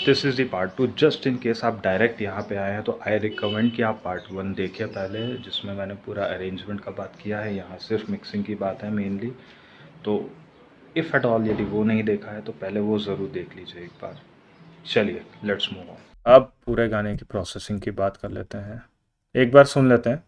This is the part 2। Just in case आप direct यहाँ पे आए हैं तो आई रिकमेंड कि आप पार्ट 1 देखिए पहले, जिसमें मैंने पूरा अरेंजमेंट का बात किया है। यहाँ सिर्फ मिक्सिंग की बात है मेनली। तो इफ़ एट ऑल यदि वो नहीं देखा है तो पहले वो ज़रूर देख लीजिए एक बार। चलिए लेट्स मूव ऑन। अब पूरे गाने की प्रोसेसिंग की बात कर लेते हैं, एक बार सुन लेते हैं।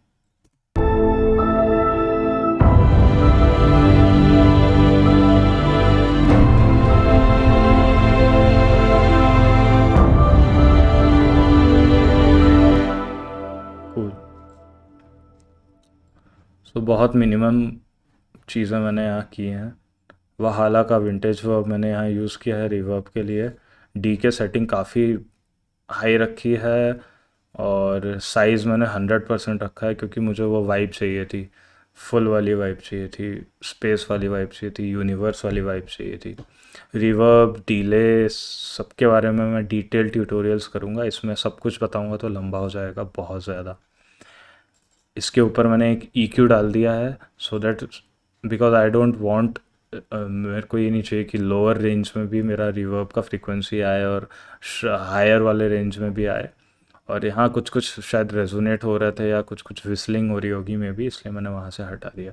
कूल। सो बहुत मिनिमम चीज़ें मैंने यहाँ की हैं। वहाला का विंटेज वर्ब मैंने यहाँ यूज़ किया है रिवर्ब के लिए। डी के सेटिंग काफ़ी हाई रखी है और साइज़ मैंने 100% रखा है क्योंकि मुझे वो वाइब चाहिए थी, फुल वाली वाइब चाहिए थी, स्पेस वाली वाइब चाहिए थी, यूनिवर्स वाली वाइब चाहिए थी। रिवर्ब, डिले, सबके बारे में मैं डिटेल ट्यूटोरियल्स करूँगा। इसमें सब कुछ बताऊँगा तो लंबा हो जाएगा बहुत ज़्यादा। इसके ऊपर मैंने एक EQ डाल दिया है so that because I don't want, मेरे को ये नहीं चाहिए कि लोअर रेंज में भी मेरा रिवर्ब का फ्रीक्वेंसी आए और हायर वाले रेंज में भी आए। और यहाँ कुछ कुछ शायद रेजोनेट हो रहे थे या कुछ कुछ विस्लिंग हो रही होगी मे बी, इसलिए मैंने वहाँ से हटा दिया।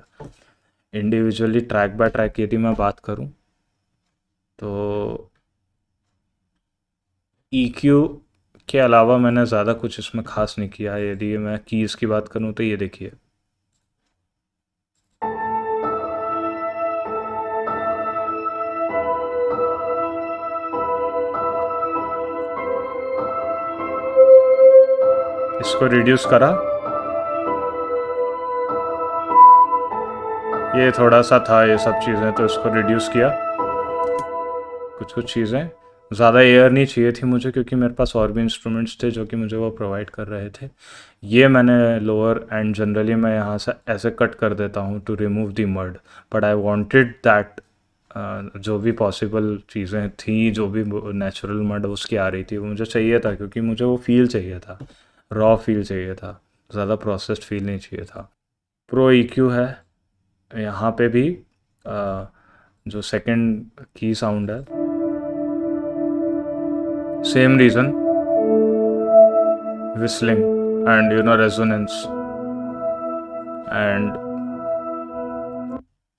इंडिविजुअली ट्रैक बाय ट्रैक यदि मैं बात करूँ तो EQ के अलावा मैंने ज़्यादा कुछ इसमें ख़ास नहीं किया है। यदि मैं कीज़ की बात करूँ तो ये देखिए, इसको रिड्यूस करा, ये थोड़ा सा था ये सब चीज़ें तो इसको रिड्यूस किया। कुछ कुछ चीज़ें ज़्यादा एयर नहीं चाहिए थी मुझे क्योंकि मेरे पास और भी इंस्ट्रूमेंट्स थे जो कि मुझे वो प्रोवाइड कर रहे थे। ये मैंने लोअर एंड जनरली मैं यहाँ से ऐसे कट कर देता हूँ to remove the mud, but I wanted that जो भी पॉसिबल चीज़ें थी, जो भी नेचुरल मड उसकी आ रही थी वो मुझे चाहिए था क्योंकि मुझे वो फील चाहिए था, रॉ फील चाहिए था, ज़्यादा प्रोसेस्ड फील नहीं चाहिए था। प्रो EQ है यहाँ पे भी, जो सेकंड की साउंड है, same reason, whistling and resonance and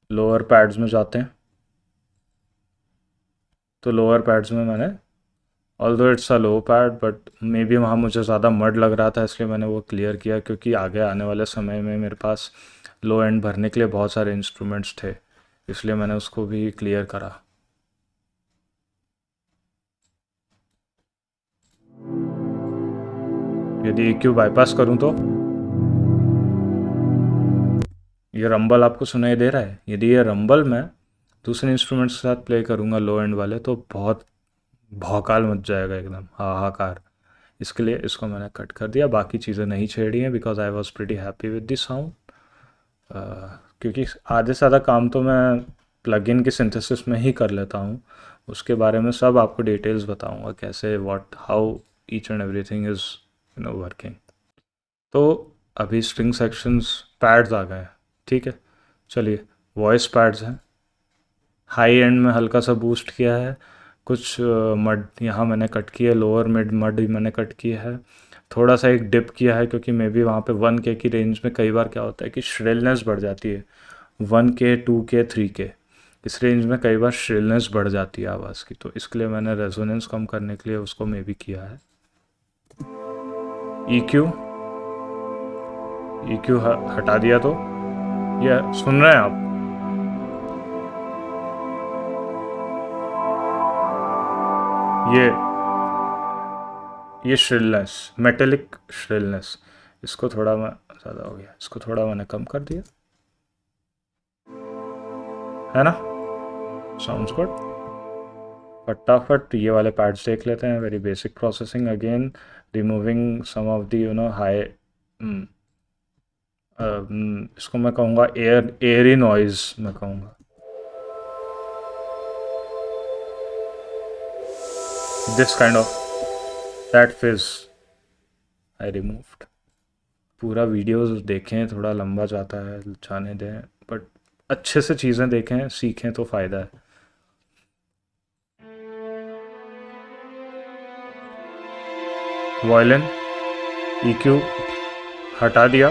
lower pads में जाते हैं तो लोअर पैड्स में मैंने, although it's a low pad but may be वहाँ मुझे ज़्यादा मड लग रहा था इसलिए मैंने वो क्लियर किया क्योंकि आगे आने वाले समय में मेरे पास लो एंड भरने के लिए बहुत सारे इंस्ट्रूमेंट्स थे, इसलिए मैंने उसको भी क्लियर करा। यदि EQ बाईपास करूँ तो ये रंबल आपको सुनाई दे रहा है। यदि ये रंबल मैं दूसरे इंस्ट्रूमेंट्स के साथ प्ले करूँगा लो एंड वाले तो बहुत भौकाल मच जाएगा, एकदम हाहाकार। इसके लिए इसको मैंने कट कर दिया, बाकी चीज़ें नहीं छेड़ी हैं because I was pretty happy with this sound. क्योंकि आधे से ज़्यादा काम तो मैं प्लगइन के सिंथेसिस में ही कर लेता हूँ, उसके बारे में सब आपको डिटेल्स बताऊँगा कैसे what how each and everything is working. तो अभी स्ट्रिंग सेक्शंस पैड्स आ गए हैं, ठीक है। चलिए वॉइस पैड्स हैं, हाई एंड में हल्का सा बूस्ट किया है, कुछ मड यहाँ मैंने कट किया, लोअर मिड मड मैंने कट किया है, थोड़ा सा एक डिप किया है क्योंकि मे बी वहाँ पे 1K की रेंज में कई बार क्या होता है कि श्रिलनेस बढ़ जाती है, 1K 2K 3K इस रेंज में कई बार श्रिलनेस बढ़ जाती है आवाज़ की, तो इसके लिए मैंने रेजोनेंस कम करने के लिए उसको मे बी किया है। EQ हटा दिया तो ये सुन रहे हैं आप, ये श्रिलनेस, मेटेलिक श्रिलनेस, इसको थोड़ा मैं ज़्यादा हो गया, इसको थोड़ा मैंने कम कर दिया, है ना, साउंड्स गुड। फटाफट ये वाले पैड्स देख लेते हैं, very basic processing again, removing some of the high, इसको मैं कहूँगा एयरी नॉइज मैं कहूँगा, दिस काइंड ऑफ दैट फिज आई रिमूव्ड। पूरा वीडियोस देखें, थोड़ा लंबा जाता है, जाने दें, बट अच्छे से चीज़ें देखें सीखें तो फ़ायदा है। वायलिन, EQ हटा दिया।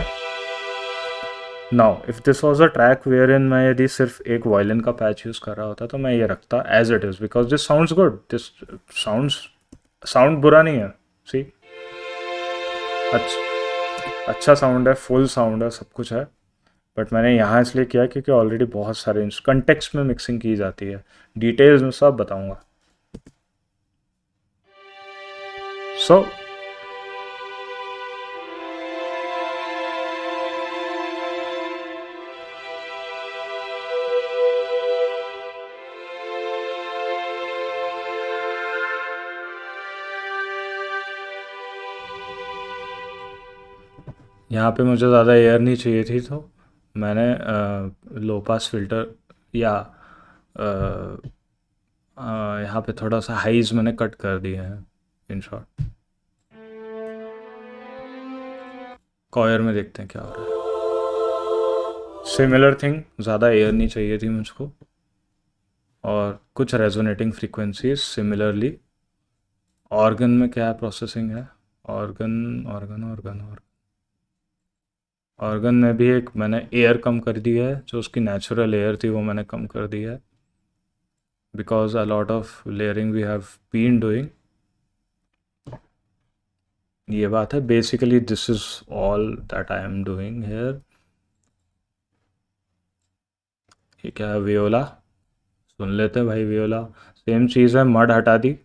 Now if this was a track where in मैं यदि सिर्फ एक वायलिन का पैच यूज़ कर रहा होता तो मैं ये रखता as it is, because this sounds good, this sounds sound बुरा नहीं है। सी, अच्छा साउंड है, फुल साउंड है, सब कुछ है। बट मैंने यहाँ इसलिए किया क्योंकि ऑलरेडी बहुत सारे कंटेक्स्ट में मिक्सिंग की जाती है, डिटेल्स में सब बताऊंगा। सो यहाँ पे मुझे ज़्यादा एयर नहीं चाहिए थी, तो मैंने लो पास फिल्टर या यहाँ पे थोड़ा सा हाइज मैंने कट कर दिए हैं। इन शॉर्ट कॉयर में देखते हैं क्या हो रहा है। सिमिलर थिंग, ज़्यादा एयर नहीं चाहिए थी मुझको, और कुछ रेजोनेटिंग फ्रीक्वेंसीज सिमिलरली। ऑर्गन में क्या प्रोसेसिंग है, organ organ organ organ organ में भी एक मैंने एयर कम कर दी है, जो उसकी नेचुरल एयर थी वो मैंने कम कर दी है, because a lot of layering we have been doing. ये बात है, basically this is all that I am doing here. ये क्या है, वियोला, सुन लेते हैं भाई वियोला। सेम चीज़ है, मड हटा दी।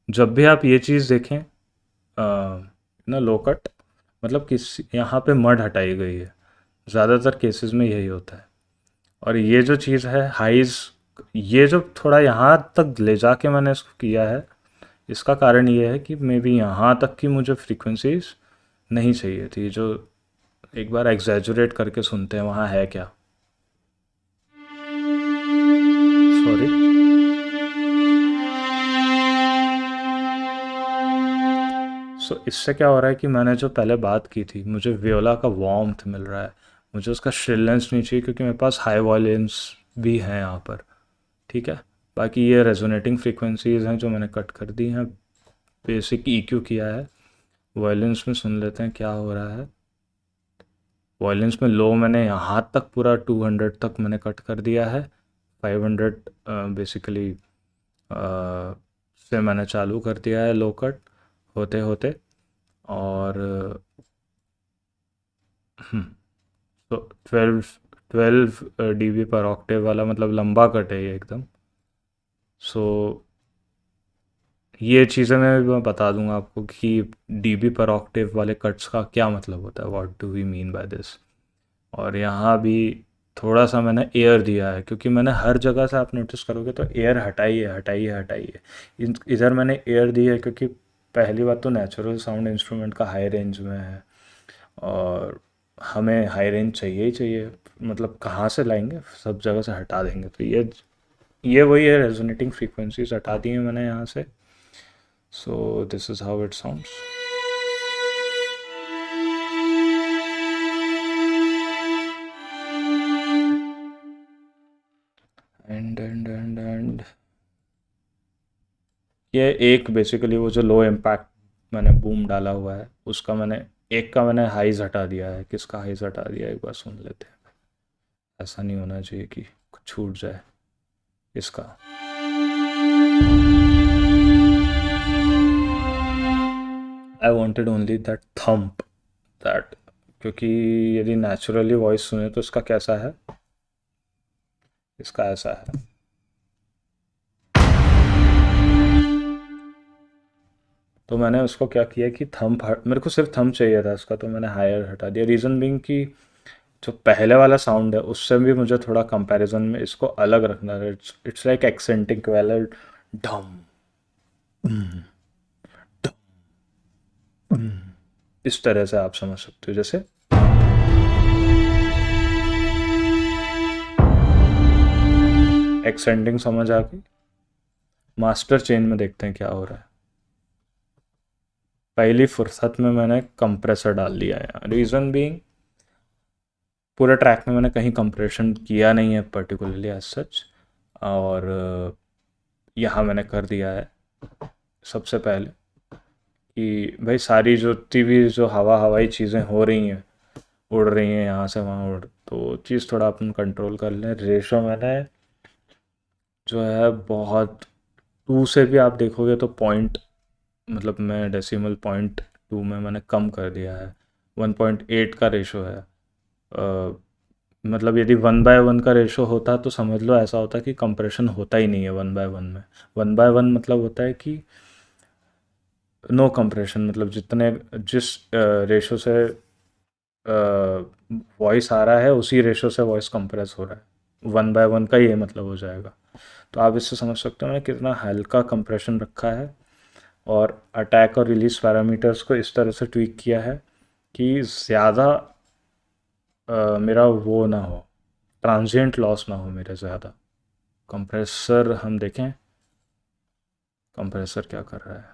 जब भी आप ये चीज़ देखें ना, लोकट मतलब किस यहाँ पे मड हटाई गई है, ज़्यादातर केसेस में यही होता है। और ये जो चीज़ है हाइज, ये जो थोड़ा यहाँ तक ले जाके मैंने इसको किया है, इसका कारण ये है कि मे बी यहाँ तक की मुझे फ्रीक्वेंसीज नहीं चाहिए थी, जो एक बार एग्जैजुरेट करके सुनते हैं वहाँ है क्या। सॉरी। सो इससे क्या हो रहा है कि मैंने जो पहले बात की थी, मुझे वियोला का वार्मथ मिल रहा है, मुझे उसका श्रिलनेस नहीं चाहिए, क्योंकि मेरे पास हाई वॉल्यूम्स भी हैं यहाँ पर। ठीक है, बाकी ये रेजोनेटिंग फ्रीक्वेंसीज हैं जो मैंने कट कर दी हैं, बेसिक EQ किया है। वॉयलेंस में सुन लेते हैं क्या हो रहा है। वॉयलेंस में लो मैंने यहाँ तक पूरा 200 तक मैंने कट कर दिया है। 500 बेसिकली से मैंने चालू कर दिया है लो कट होते होते। और तो 12 dB पर ऑक्टेव वाला मतलब लंबा कट है ये एकदम। सो ये चीज़ें मैं बता दूंगा आपको कि dB पर ऑक्टेव वाले कट्स का क्या मतलब होता है, what do we mean by this. और यहाँ भी थोड़ा सा मैंने एयर दिया है, क्योंकि मैंने हर जगह से, आप नोटिस करोगे तो एयर हटाइए हटाइए हटाइए। इधर मैंने एयर दी है क्योंकि पहली बात तो नेचुरल साउंड इंस्ट्रूमेंट का हाई रेंज में है, और हमें हाई रेंज चाहिए ही चाहिए, मतलब कहाँ से लाएंगे, सब जगह से हटा देंगे। तो ये वही है, रेजोनेटिंग फ्रीक्वेंसीज हटा दी हैं मैंने यहाँ से। So this is how it sounds. And ये एक बेसिकली वो जो लो इम्पैक्ट मैंने बूम डाला हुआ है, उसका मैंने एक का मैंने हाइज हटा दिया है। किसका हाइज हटा दिया है एक बार सुन लेते हैं। ऐसा नहीं होना चाहिए कि कुछ छूट जाए। इसका I wanted only that thump that, क्योंकि यदि नेचुरली वॉइस सुने तो इसका कैसा है, इसका ऐसा है। तो मैंने उसको क्या किया कि मेरे को सिर्फ थंब चाहिए था इसका, तो मैंने हायर हटा दिया। रीज़न बिंग कि जो पहले वाला साउंड है उससे भी मुझे थोड़ा कंपैरिजन में इसको अलग रखना है। इट्स लाइक एक्सेंटिंग वाला डम, इस तरह से आप समझ सकते हो। जैसे एक्सेंटिंग समझ आ गई। मास्टर चेन में देखते हैं क्या हो रहा है। पहली फुर्सत में मैंने कंप्रेसर डाल दिया है। रीज़न बीइंग, पूरे ट्रैक में मैंने कहीं कंप्रेशन किया नहीं है पर्टिकुलरली एज सच, और यहाँ मैंने कर दिया है सबसे पहले कि भाई सारी जो भी जो हवाई चीज़ें हो रही हैं, उड़ रही हैं यहाँ से वहाँ उड़, तो चीज़ थोड़ा अपन कंट्रोल कर लें। रेशो मैंने जो है बहुत, 2 से भी आप देखोगे तो पॉइंट, मतलब मैं डेसिमल पॉइंट 2 में मैंने कम कर दिया है। 1.8 का रेशो है। मतलब यदि 1/1 का रेशो होता तो समझ लो ऐसा होता कि कंप्रेशन होता ही नहीं है 1/1 में। 1/1 मतलब होता है कि नो कंप्रेशन, मतलब जिस रेशो से वॉइस आ रहा है उसी रेशो से वॉइस कंप्रेस हो रहा है। 1/1 का ये मतलब हो जाएगा। तो आप इससे समझ सकते हो मैंने कितना हल्का कंप्रेशन रखा है, और अटैक और रिलीज पैरामीटर्स को इस तरह से ट्वीक किया है कि ज़्यादा मेरा वो ना हो, ट्रांजिएंट लॉस ना हो मेरे ज़्यादा। कंप्रेसर हम देखें, कंप्रेसर क्या कर रहा है।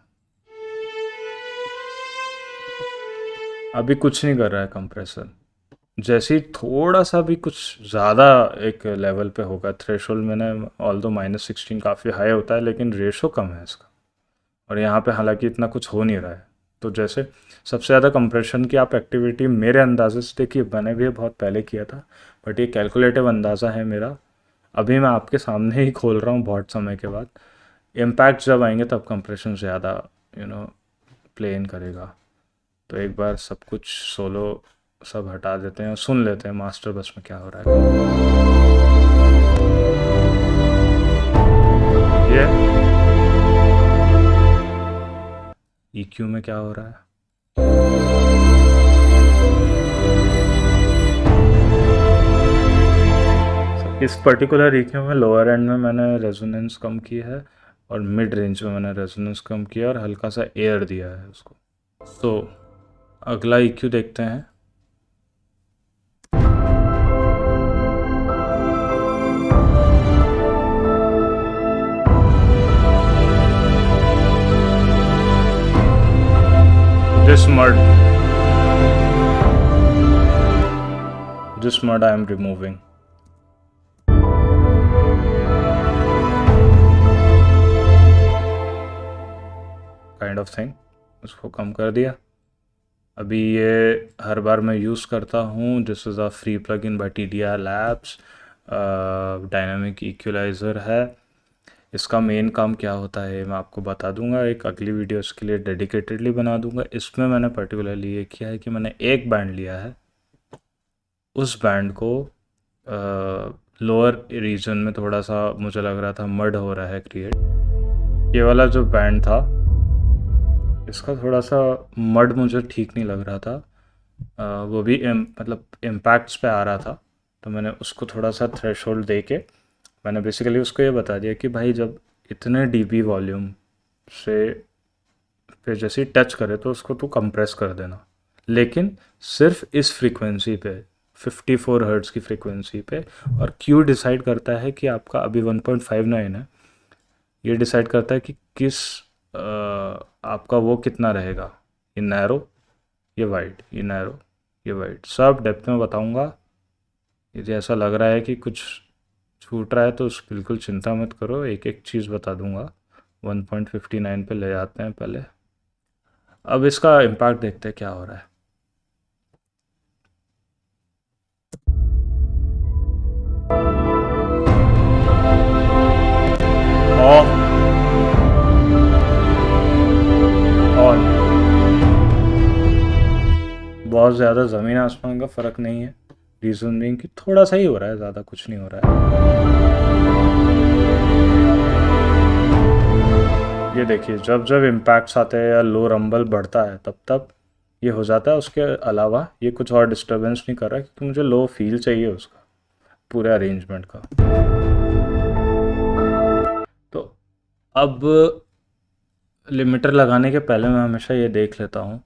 अभी कुछ नहीं कर रहा है कंप्रेसर। जैसे ही थोड़ा सा भी कुछ ज़्यादा एक लेवल पे होगा थ्रेशोल्ड, मैंने ऑल दो -16 काफ़ी हाई होता है लेकिन रेशो कम है इसका, और यहाँ पे हालांकि इतना कुछ हो नहीं रहा है। तो जैसे सबसे ज़्यादा कंप्रेशन की आप एक्टिविटी मेरे अंदाजे से देखिए, मैंने भी बहुत पहले किया था, बट ये कैलकुलेटिव अंदाज़ा है मेरा। अभी मैं आपके सामने ही खोल रहा हूँ बहुत समय के बाद। इम्पैक्ट जब आएंगे तब कंप्रेशन ज़्यादा प्ले इन करेगा। तो एक बार सब कुछ सोलो सब हटा देते हैं और सुन लेते हैं मास्टर बस में क्या हो रहा है। ये EQ में क्या हो रहा है। इस पर्टिकुलर EQ में लोअर एंड में मैंने रेजोनेंस कम की है, और मिड रेंज में मैंने रेजोनेंस कम किया और हल्का सा एयर दिया है उसको। तो अगला EQ देखते हैं। This mud I am removing. Kind of thing, उसको कम कर दिया। अभी ये हर बार मैं यूज़ करता हूँ। This is a free plugin by TDR Labs, dynamic equaliser है। इसका मेन काम क्या होता है मैं आपको बता दूंगा, एक अगली वीडियो इसके लिए डेडिकेटेडली बना दूंगा। इसमें मैंने पर्टिकुलरली ये किया है कि मैंने एक बैंड लिया है, उस बैंड को लोअर रीजन में थोड़ा सा मुझे लग रहा था मड हो रहा है क्रिएट, ये वाला जो बैंड था इसका थोड़ा सा मड मुझे ठीक नहीं लग रहा था। वो भी मतलब इम्पैक्ट्स पे आ रहा था, तो मैंने उसको थोड़ा सा थ्रेशोल्ड दे के मैंने बेसिकली उसको ये बता दिया कि भाई जब इतने dB वॉल्यूम से पे जैसे ही टच करे तो उसको तू कंप्रेस कर देना, लेकिन सिर्फ इस फ्रीक्वेंसी पे 54 हर्ट्ज की फ्रीक्वेंसी पे। और क्यू डिसाइड करता है कि आपका अभी 1.59 है, ये डिसाइड करता है कि किस आपका वो कितना रहेगा, ये नैरो, ये वाइड, ये नैरो, ये वाइड। सब डेप्थ में बताऊंगा। यदि ऐसा लग रहा है कि कुछ छूट रहा है तो उस बिल्कुल चिंता मत करो, एक एक चीज़ बता दूंगा। 1.59 पे ले जाते हैं पहले। अब इसका इम्पैक्ट देखते हैं क्या हो रहा है। Of, on. बहुत ज़्यादा ज़मीन आसमान का फ़र्क नहीं है, रीज़न बीइंग कि थोड़ा सा ही हो रहा है, ज़्यादा कुछ नहीं हो रहा है। ये देखिए जब जब इम्पैक्ट्स आते हैं या लो रंबल बढ़ता है तब तब ये हो जाता है। उसके अलावा ये कुछ और डिस्टर्बेंस नहीं कर रहा है, क्योंकि मुझे लो फील चाहिए उसका पूरे अरेंजमेंट का। तो अब लिमिटर लगाने के पहले मैं हमेशा ये देख लेता हूँ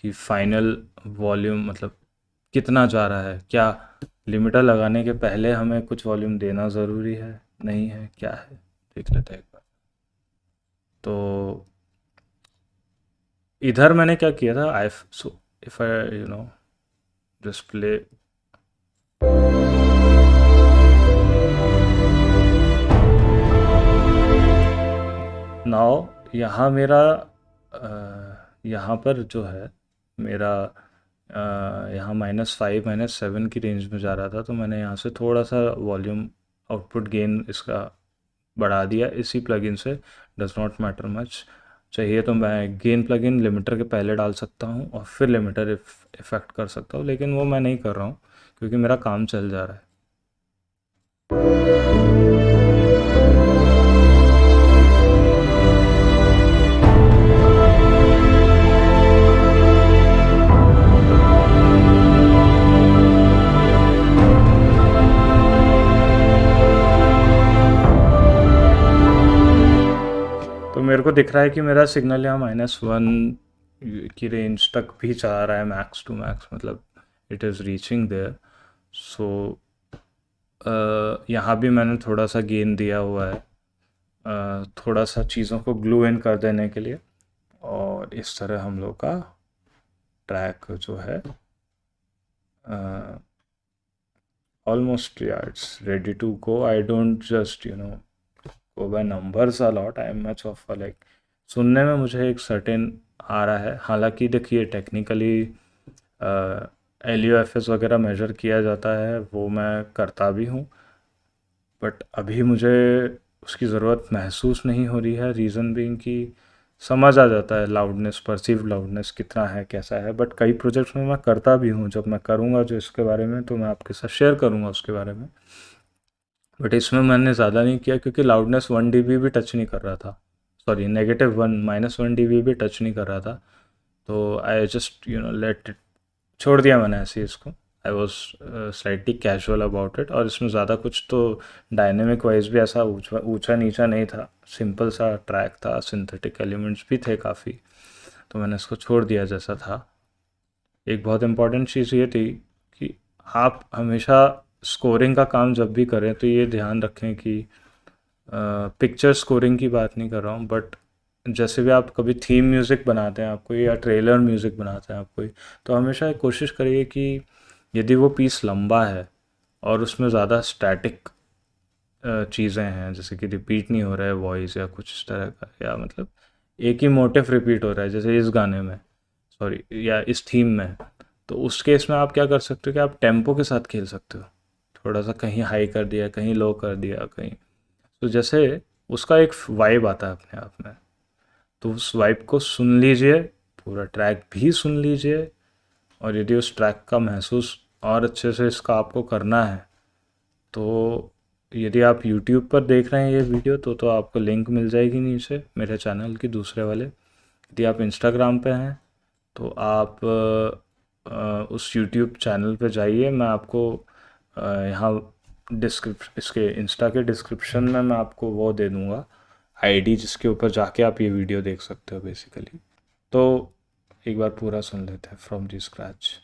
कि फाइनल वॉल्यूम मतलब कितना जा रहा है। क्या लिमिटर लगाने के पहले हमें कुछ वॉल्यूम देना ज़रूरी है, नहीं है, क्या है, देख लेते हैं एक बार। तो इधर मैंने क्या किया था, I so if I display, now यहाँ मेरा यहाँ पर जो है मेरा यहाँ -5 -7 की रेंज में जा रहा था, तो मैंने यहाँ से थोड़ा सा वॉल्यूम आउटपुट गेन इसका बढ़ा दिया इसी प्लगइन से। Does not matter much. चाहिए तो मैं गेन प्लगइन लिमिटर के पहले डाल सकता हूँ और फिर लिमिटर इफ़ेक्ट कर सकता हूँ, लेकिन वो मैं नहीं कर रहा हूँ क्योंकि मेरा काम चल जा रहा है। तो मेरे को दिख रहा है कि मेरा सिग्नल यहाँ -1 की रेंज तक भी जा रहा है, मैक्स टू मैक्स, मतलब इट इज़ रीचिंग देयर। सो यहाँ भी मैंने थोड़ा सा गेन दिया हुआ है, थोड़ा सा चीज़ों को ग्लू इन कर देने के लिए। और इस तरह हम लोग का ट्रैक जो है almost it's ready to go. I don't just go by numbers a lot. I am much of a like सुनने में मुझे एक सर्टेन आ रहा है। हालांकि देखिए technically L U F S वगैरह मेजर किया जाता है, वो मैं करता भी हूँ, बट अभी मुझे उसकी ज़रूरत महसूस नहीं हो रही है। रीज़न बीइंग कि समझ आ जाता है लाउडनेस, परसीव लाउडनेस कितना है कैसा है। बट कई प्रोजेक्ट्स में मैं करता भी हूँ, जब मैं करूँगा जो इसके बारे में तो मैं आपके साथ शेयर करूँगा उसके बारे में। बट इसमें मैंने ज़्यादा नहीं किया क्योंकि लाउडनेस 1 dB भी टच नहीं कर रहा था, सॉरी -1 -1 dB भी टच नहीं कर रहा था। तो आई जस्ट लेट इट, छोड़ दिया मैंने ऐसे ही इसको। I was slightly casual about it. और इसमें ज़्यादा कुछ तो डायनेमिक वाइज भी ऐसा ऊंचा नीचा नहीं था, सिंपल सा ट्रैक था, सिंथेटिक एलिमेंट्स भी थे काफ़ी, तो मैंने इसको छोड़ दिया जैसा था। एक बहुत इम्पॉर्टेंट चीज़ ये थी कि आप हमेशा स्कोरिंग का काम जब भी करें तो ये ध्यान रखें कि पिक्चर स्कोरिंग की बात नहीं कर रहा हूँ, बट जैसे भी आप कभी थीम म्यूज़िक बनाते हैं आप कोई, या ट्रेलर म्यूज़िक बनाते हैं आप कोई, तो हमेशा कोशिश करिए कि यदि वो पीस लंबा है और उसमें ज़्यादा स्टैटिक चीज़ें हैं, जैसे कि रिपीट नहीं हो रहा है वॉइस या कुछ इस तरह का, या मतलब एक ही मोटिव रिपीट हो रहा है जैसे इस गाने में, सॉरी, या इस थीम में, तो उस केस में आप क्या कर सकते हो कि आप टेम्पो के साथ खेल सकते हो। थोड़ा सा कहीं हाई कर दिया, कहीं लो कर दिया, कहीं, तो जैसे उसका एक वाइब आता है अपने आप में। तो उस वाइब को सुन लीजिए, पूरा ट्रैक भी सुन लीजिए, और यदि उस ट्रैक का महसूस और अच्छे से इसका आपको करना है तो यदि आप YouTube पर देख रहे हैं ये वीडियो तो आपको लिंक मिल जाएगी नीचे मेरे चैनल की दूसरे वाले। यदि आप इंस्टाग्राम पे हैं तो आप उस YouTube चैनल पे जाइए, मैं आपको यहाँ इसके इंस्टा के डिस्क्रिप्शन में मैं आपको वो दे दूँगा आईडी, जिसके ऊपर जाके आप ये वीडियो देख सकते हो बेसिकली। तो एक बार पूरा सुन लेते हैं फ्रॉम दी स्क्रैच।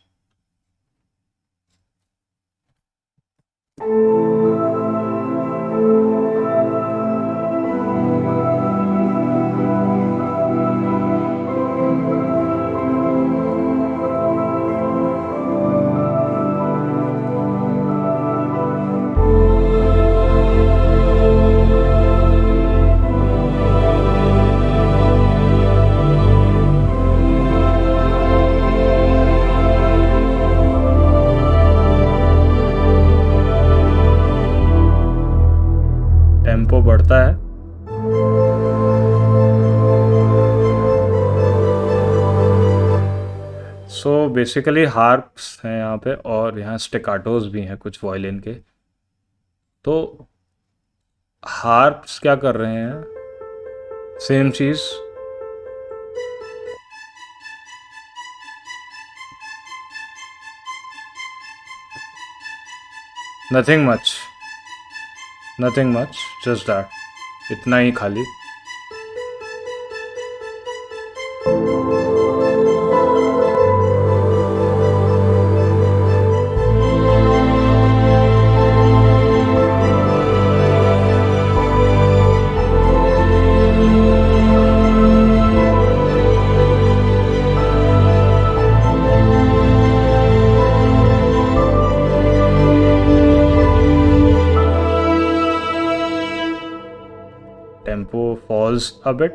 टेम्पो बढ़ता है, सो बेसिकली हार्प्स हैं यहाँ पे, और यहाँ स्टिकाटोज भी हैं कुछ वायलिन के। तो हार्प्स क्या कर रहे हैं, same cheese, nothing much, nothing much, just that, इतना ही खाली। Tempo falls a bit,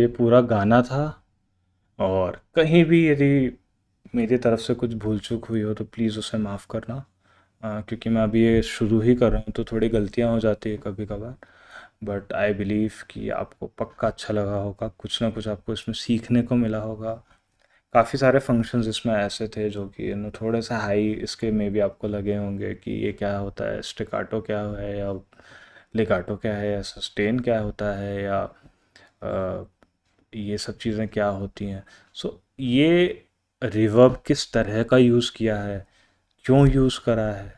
पूरा गाना था। और कहीं भी यदि मेरी तरफ से कुछ भूल चूक हुई हो तो प्लीज़ उसे माफ़ करना। क्योंकि मैं अभी ये शुरू ही कर रहा हूँ तो थोड़ी गलतियाँ हो जाती है कभी कभार। बट आई बिलीव कि आपको पक्का अच्छा लगा होगा, कुछ ना कुछ आपको इसमें सीखने को मिला होगा। काफ़ी सारे फंक्शंस इसमें ऐसे थे जो कि थोड़े से हाई इसके में भी आपको लगे होंगे कि ये क्या होता है, स्टिकाटो क्या है, या लेगाटो क्या है, या सस्टेन क्या होता है, या अ, ये सब चीज़ें क्या होती हैं। सो ये रिवर्ब किस तरह का यूज़ किया है, क्यों यूज़ करा है,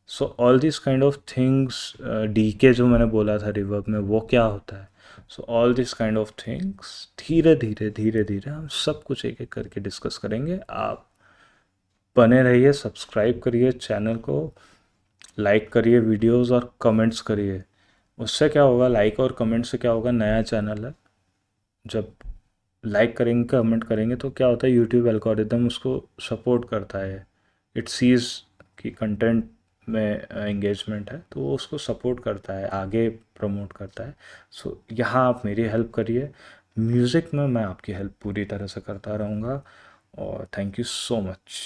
so all this kind of things, D के जो मैंने बोला था रिवर्ब में वो क्या होता है। So all this kind of things धीरे धीरे धीरे धीरे हम सब कुछ एक एक करके डिस्कस करेंगे। आप बने रहिए, सब्सक्राइब करिए चैनल को, लाइक करिए वीडियोस और कमेंट्स करिए। उससे क्या होगा, लाइक और कमेंट से क्या होगा, नया चैनल है, जब लाइक करेंगे कमेंट करेंगे तो क्या होता है, यूट्यूब एल्गोरिदम उसको सपोर्ट करता है। इट सीज कि कंटेंट में एंगेजमेंट है तो वो उसको सपोर्ट करता है, आगे प्रमोट करता है। सो यहाँ आप मेरी हेल्प करिए, म्यूज़िक में मैं आपकी हेल्प पूरी तरह से करता रहूँगा। और थैंक यू सो मच।